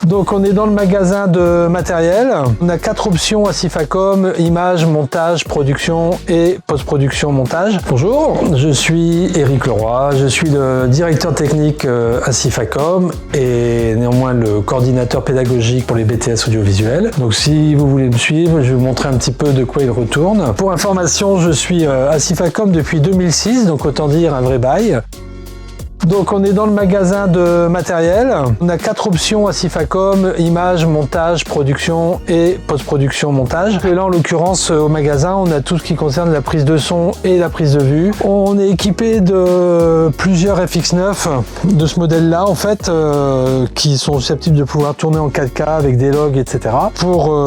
Donc on est dans le magasin de matériel. On a 4 options à Sifacom: image, montage, production et post-production montage. Bonjour, je suis Éric Leroy, je suis le directeur technique à Sifacom et néanmoins le coordinateur pédagogique pour les BTS audiovisuels. Donc si vous voulez me suivre, je vais vous montrer un petit peu de quoi il retourne. Pour information, je suis à Sifacom depuis 2006, donc autant dire un vrai bail. Donc on est dans le magasin de matériel. On a 4 options à Sifacom: image, montage, production et post-production montage. Et là en l'occurrence au magasin, on a tout ce qui concerne la prise de son et la prise de vue. On est équipé de plusieurs FX9 de ce modèle là en fait, qui sont susceptibles de pouvoir tourner en 4K avec des logs, etc. Pour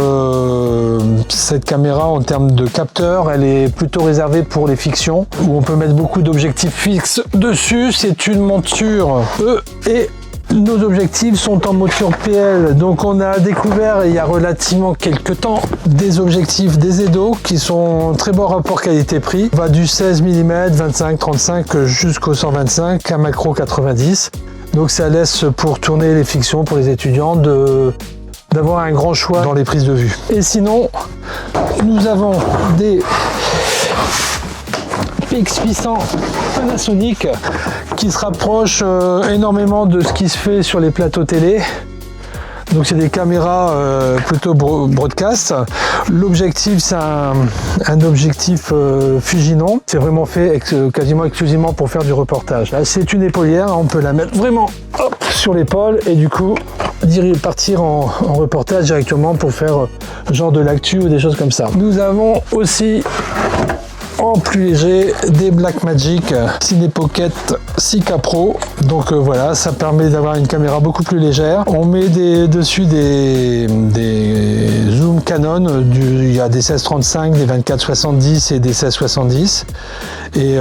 cette caméra, en termes de capteur, elle est plutôt réservée pour les fictions, où on peut mettre beaucoup d'objectifs fixes dessus. C'est une monture E et nos objectifs sont en monture PL. Donc on a découvert il y a relativement quelques temps des objectifs des Edo qui sont très bon rapport qualité-prix. On va du 16 mm, 25, 35 jusqu'au 125, un macro 90. Donc ça laisse pour tourner les fictions pour les étudiants d'avoir un grand choix dans les prises de vue. Et sinon, nous avons des PX800 Panasonic qui se rapprochent énormément de ce qui se fait sur les plateaux télé. Donc c'est des caméras plutôt broadcast. L'objectif, c'est un objectif Fujinon. C'est vraiment fait quasiment exclusivement pour faire du reportage. Là, c'est une épaulière, on peut la mettre vraiment sur l'épaule et du coup partir en reportage directement pour faire genre de l'actu ou des choses comme ça. Nous avons aussi en plus léger des Blackmagic Cinepocket 6K Pro. Donc voilà, ça permet d'avoir une caméra beaucoup plus légère. On met dessus des zooms Canon, il y a des 16-35, des 24-70 et des 16-70. Et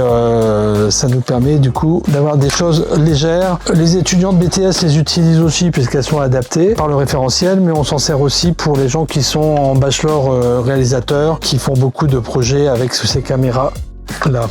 ça nous permet du coup d'avoir des choses légères. Les étudiants de BTS les utilisent aussi puisqu'elles sont adaptées par le référentiel, mais on s'en sert aussi pour les gens qui sont en bachelor réalisateur, qui font beaucoup de projets avec ces caméras là.